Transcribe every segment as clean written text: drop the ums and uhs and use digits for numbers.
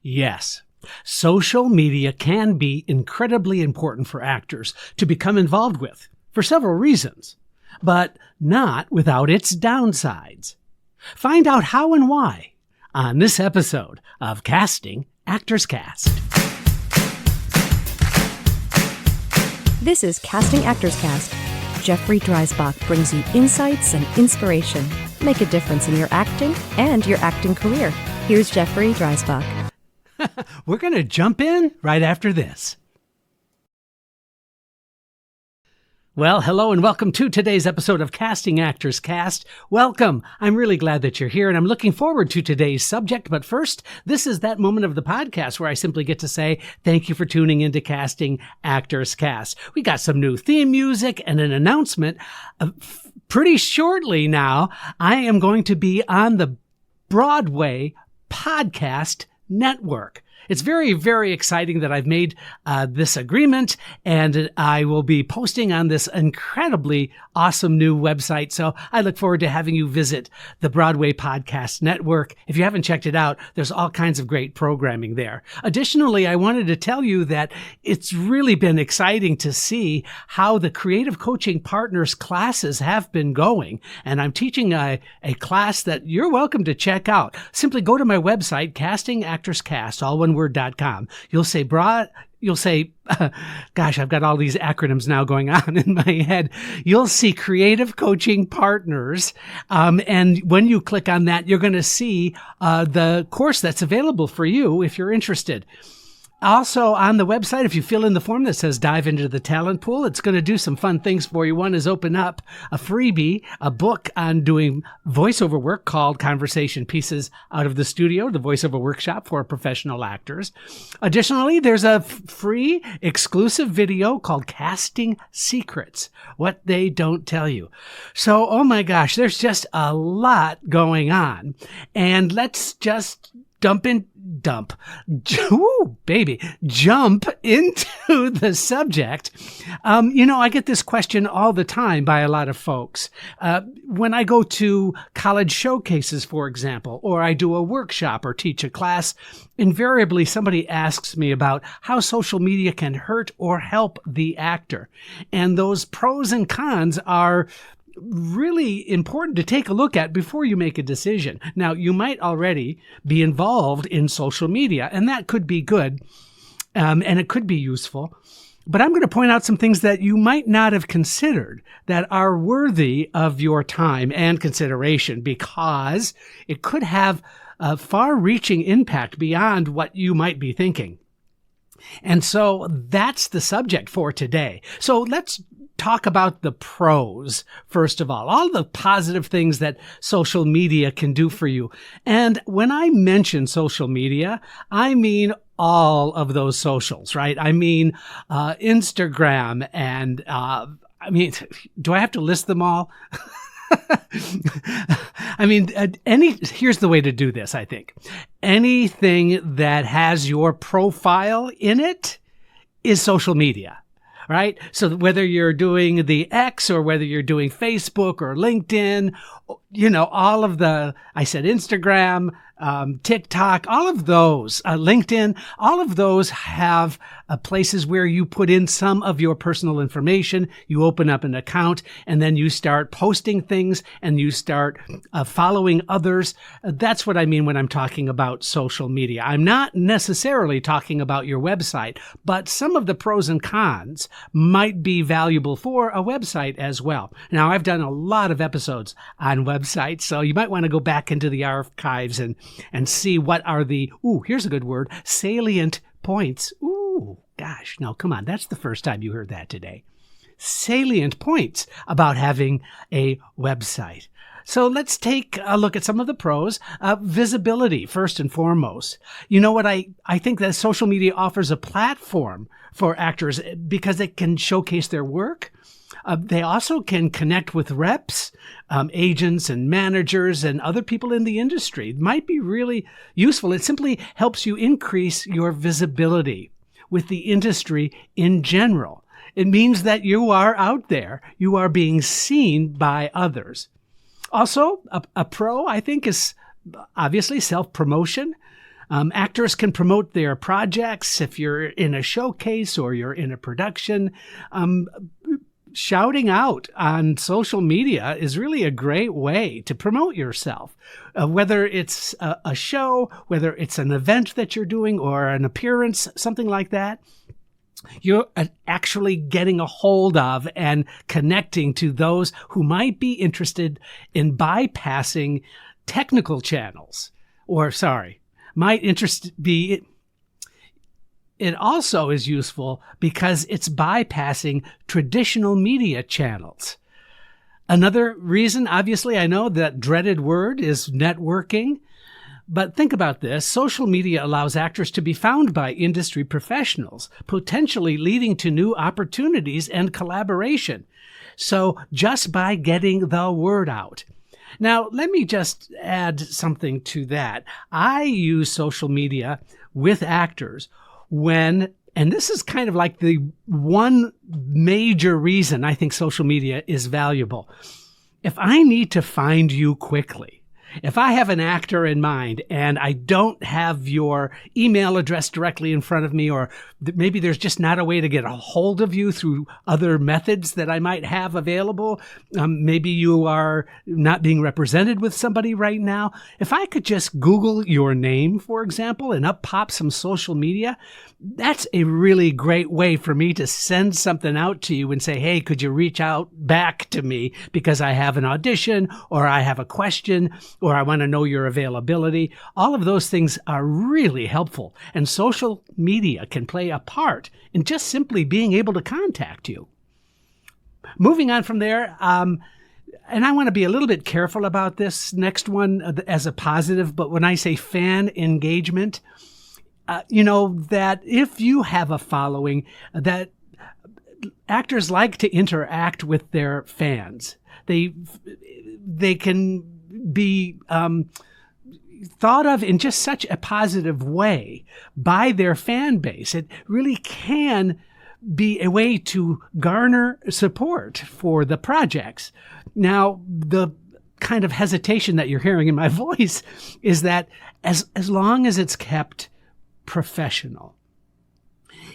Yes, social media can be incredibly important for actors to become involved with for several reasons, but not without its downsides. Find out how and why on this episode of Casting Actors Cast. This is Casting Actors Cast. Jeffrey Dreisbach brings you insights and inspiration. Make a difference in your acting and your acting career. Here's Jeffrey Dreisbach. We're going to jump in right after this. Well, hello and welcome to today's episode of Casting Actors Cast. Welcome. I'm really glad that you're here and I'm looking forward to today's subject. But first, this is that moment of the podcast where I simply get to say thank you for tuning into Casting Actors Cast. We got some new theme music and an announcement. Pretty shortly now, I am going to be on the Broadway Podcast Network. It's very, very exciting that I've made this agreement, and I will be posting on this incredibly awesome new website. So I look forward to having you visit the Broadway Podcast Network. If you haven't checked it out, there's all kinds of great programming there. Additionally, I wanted to tell you that it's really been exciting to see how the Creative Coaching Partners classes have been going. And I'm teaching a class that you're welcome to check out. Simply go to my website, castingactorscast, all one word.com. You'll say gosh, I've got all these acronyms now going on in my head. You'll see Creative Coaching Partners. And when you click on that, you're going to see the course that's available for you if you're interested. Also on the website, if you fill in the form that says dive into the talent pool, it's going to do some fun things for you. One is open up a freebie, a book on doing voiceover work called Conversation Pieces Out of the Studio, the voiceover workshop for professional actors. Additionally, there's a free exclusive video called Casting Secrets, What They Don't Tell You. So, oh my gosh, there's just a lot going on. And let's just jump into the subject. I get this question all the time by a lot of folks. When I go to college showcases, for example, or I do a workshop or teach a class, invariably somebody asks me about how social media can hurt or help the actor. And those pros and cons are really important to take a look at before you make a decision. Now, you might already be involved in social media, and that could be good, and it could be useful. But I'm going to point out some things that you might not have considered that are worthy of your time and consideration, because it could have a far-reaching impact beyond what you might be thinking. And so that's the subject for today. So let's talk about the pros, first of all the positive things that social media can do for you. And when I mention social media, I mean all of those socials, right? I mean Instagram and, do I have to list them all? Here's the way to do this, I think. Anything that has your profile in it is social media, right? So whether you're doing the X or whether you're doing Facebook or LinkedIn, all of I said Instagram, TikTok, all of those, LinkedIn, all of those have places where you put in some of your personal information. You open up an account and then you start posting things and you start following others. That's what I mean when I'm talking about social media. I'm not necessarily talking about your website, but some of the pros and cons might be valuable for a website as well. Now, I've done a lot of episodes on websites, so you might want to go back into the archives and see what are the, here's a good word, salient points. Gosh, no, come on. That's the first time you heard that today. Salient points about having a website. So let's take a look at some of the pros. Visibility, first and foremost. You know what? I think that social media offers a platform for actors because it can showcase their work. They also can connect with reps, agents and managers and other people in the industry. It might be really useful. It simply helps you increase your visibility with the industry in general. It means that you are out there. You are being seen by others. Also, a pro, I think, is obviously self-promotion. Actors can promote their projects if you're in a showcase or you're in a production. Shouting out on social media is really a great way to promote yourself, whether it's a show, whether it's an event that you're doing or an appearance, something like that. You're actually getting a hold of and connecting to those who might be interested in bypassing technical channels, It also is useful because it's bypassing traditional media channels. Another reason, obviously, I know that dreaded word is networking. But think about this. Social media allows actors to be found by industry professionals, potentially leading to new opportunities and collaboration. So just by getting the word out. Now, let me just add something to that. I use social media with actors and this is kind of like the one major reason I think social media is valuable. If I need to find you quickly, if I have an actor in mind and I don't have your email address directly in front of me, or maybe there's just not a way to get a hold of you through other methods that I might have available, maybe you are not being represented with somebody right now. If I could just Google your name, for example, and up pops some social media, that's a really great way for me to send something out to you and say, hey, could you reach out back to me because I have an audition or I have a question or I want to know your availability. All of those things are really helpful, and social media can play a part in just simply being able to contact you. Moving on from there, and I want to be a little bit careful about this next one as a positive, but when I say fan engagement, that if you have a following, that actors like to interact with their fans. They can be thought of in just such a positive way by their fan base. It really can be a way to garner support for the projects. Now, the kind of hesitation that you're hearing in my voice is that as long as it's kept professional.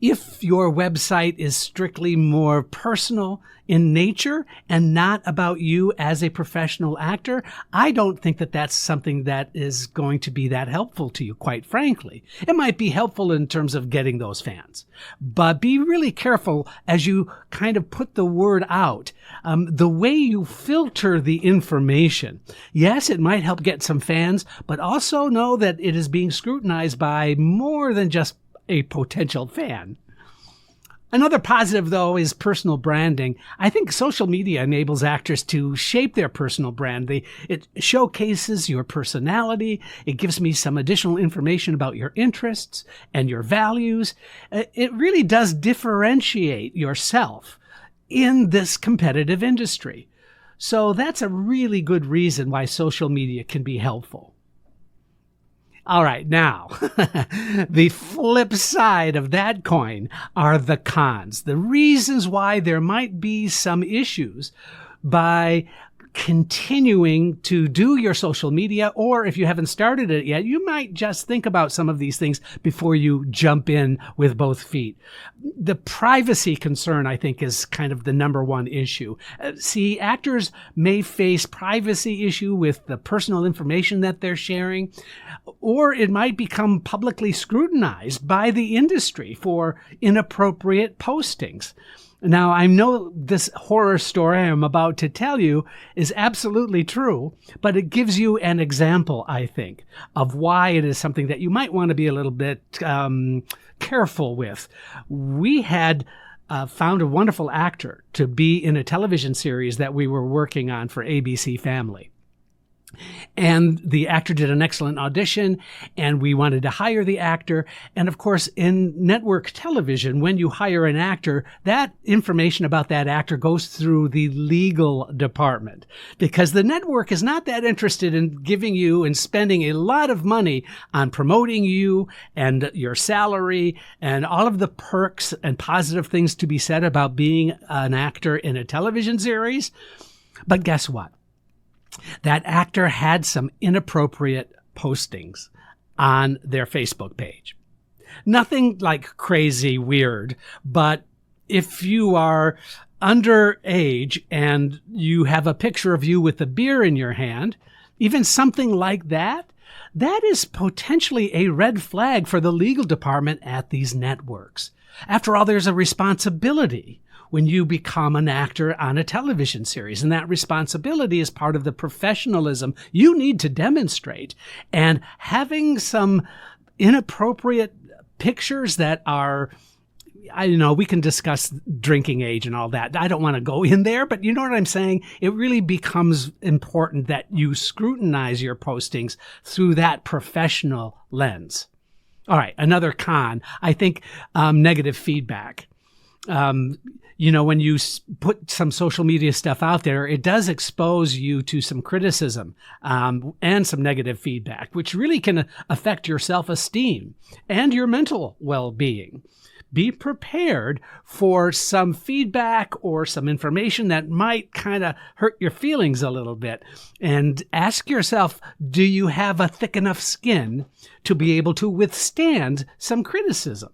If your website is strictly more personal in nature and not about you as a professional actor, I don't think that that's something that is going to be that helpful to you, quite frankly. It might be helpful in terms of getting those fans, but be really careful as you kind of put the word out. The way you filter the information, yes, it might help get some fans, but also know that it is being scrutinized by more than just a potential fan. Another positive, though, is personal branding. I think social media enables actors to shape their personal brand. It showcases your personality. It gives me some additional information about your interests and your values. It really does differentiate yourself in this competitive industry. So that's a really good reason why social media can be helpful. All right, now, the flip side of that coin are the cons, the reasons why there might be some issues by continuing to do your social media, or if you haven't started it yet, you might just think about some of these things before you jump in with both feet. The privacy concern, I think, is kind of the number one issue. See, actors may face privacy issue with the personal information that they're sharing, or it might become publicly scrutinized by the industry for inappropriate postings. Now, I know this horror story I'm about to tell you is absolutely true, but it gives you an example, I think, of why it is something that you might want to be a little bit careful with. We had found a wonderful actor to be in a television series that we were working on for ABC Family. And the actor did an excellent audition, and we wanted to hire the actor. And of course, in network television, when you hire an actor, that information about that actor goes through the legal department, because the network is not that interested in giving you and spending a lot of money on promoting you and your salary and all of the perks and positive things to be said about being an actor in a television series. But guess what? That actor had some inappropriate postings on their Facebook page. Nothing like crazy weird, but if you are underage and you have a picture of you with a beer in your hand, even something like that, that is potentially a red flag for the legal department at these networks. After all, there's a responsibility when you become an actor on a television series, and that responsibility is part of the professionalism you need to demonstrate. And having some inappropriate pictures that are, we can discuss drinking age and all that. I don't want to go in there, but you know what I'm saying? It really becomes important that you scrutinize your postings through that professional lens. All right, another con, I think, negative feedback. When you put some social media stuff out there, it does expose you to some criticism and some negative feedback, which really can affect your self-esteem and your mental well-being. Be prepared for some feedback or some information that might kind of hurt your feelings a little bit. And ask yourself, do you have a thick enough skin to be able to withstand some criticism?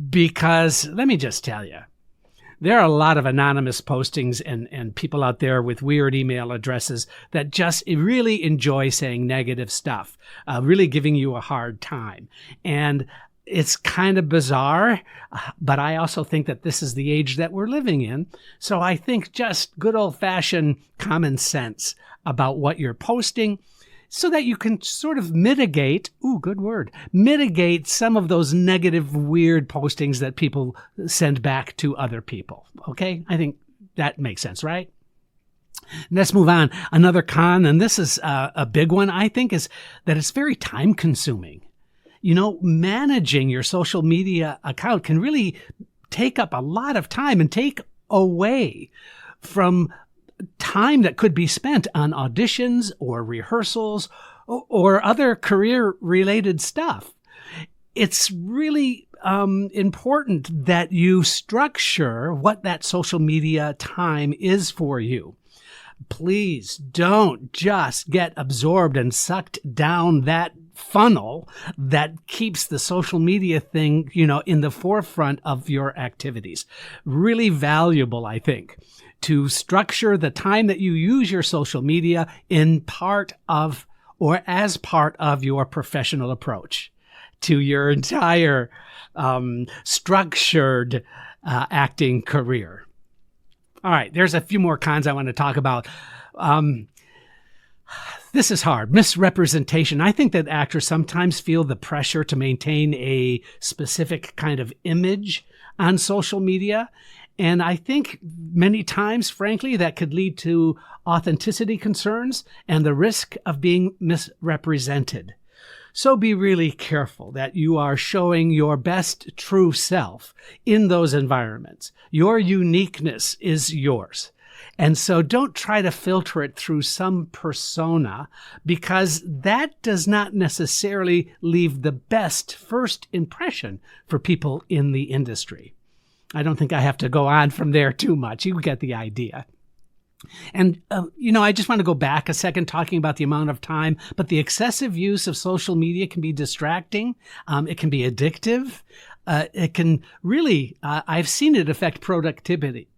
Because let me just tell you, there are a lot of anonymous postings and people out there with weird email addresses that just really enjoy saying negative stuff, really giving you a hard time. And it's kind of bizarre, but I also think that this is the age that we're living in. So I think just good old-fashioned common sense about what you're posting so that you can sort of mitigate some of those negative, weird postings that people send back to other people. Okay? I think that makes sense, right? Let's move on. Another con, and this is a big one, I think, is that it's very time-consuming. Managing your social media account can really take up a lot of time and take away from time that could be spent on auditions or rehearsals or other career-related stuff. It's really important that you structure what that social media time is for you. Please don't just get absorbed and sucked down that funnel that keeps the social media thing, in the forefront of your activities. Really valuable, I think, to structure the time that you use your social media in part of or as part of your professional approach to your entire structured acting career. All right, there's a few more cons I want to talk about. This is hard. Misrepresentation. I think that actors sometimes feel the pressure to maintain a specific kind of image on social media. And I think many times, frankly, that could lead to authenticity concerns and the risk of being misrepresented. So be really careful that you are showing your best true self in those environments. Your uniqueness is yours. And so don't try to filter it through some persona, because that does not necessarily leave the best first impression for people in the industry. I don't think I have to go on from there too much. You get the idea. And, I just want to go back a second talking about the amount of time, but the excessive use of social media can be distracting. It can be addictive. It can really, I've seen it affect productivity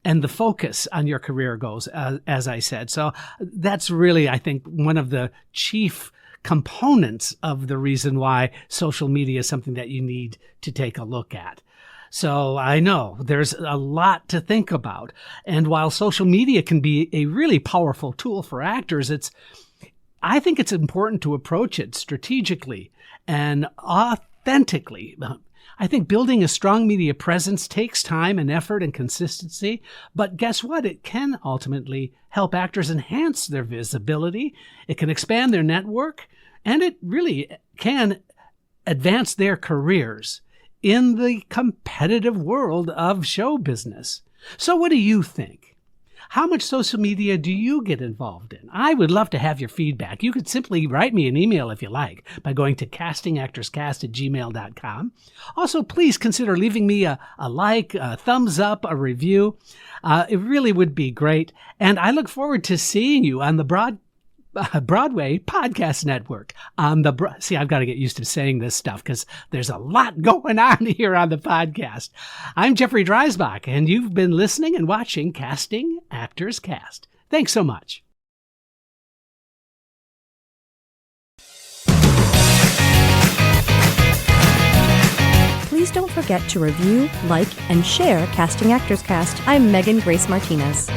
and the focus on your career goals, as I said. So that's really, I think, one of the chief components of the reason why social media is something that you need to take a look at. So I know there's a lot to think about. And while social media can be a really powerful tool for actors, I think it's important to approach it strategically and authentically. I think building a strong media presence takes time and effort and consistency, but guess what? It can ultimately help actors enhance their visibility. It can expand their network, and it really can advance their careers in the competitive world of show business. So what do you think? How much social media do you get involved in? I would love to have your feedback. You could simply write me an email if you like by going to castingactorscast@gmail.com. Also, please consider leaving me a like, a thumbs up, a review. It really would be great. And I look forward to seeing you on the Broadway Podcast Network on the see, I've got to get used to saying this stuff because there's a lot going on here on the podcast. I'm Jeffrey Dreisbach, and you've been listening and watching Casting Actors Cast. Thanks so much. Please don't forget to review, like, and share Casting Actors Cast. I'm Megan Grace Martinez.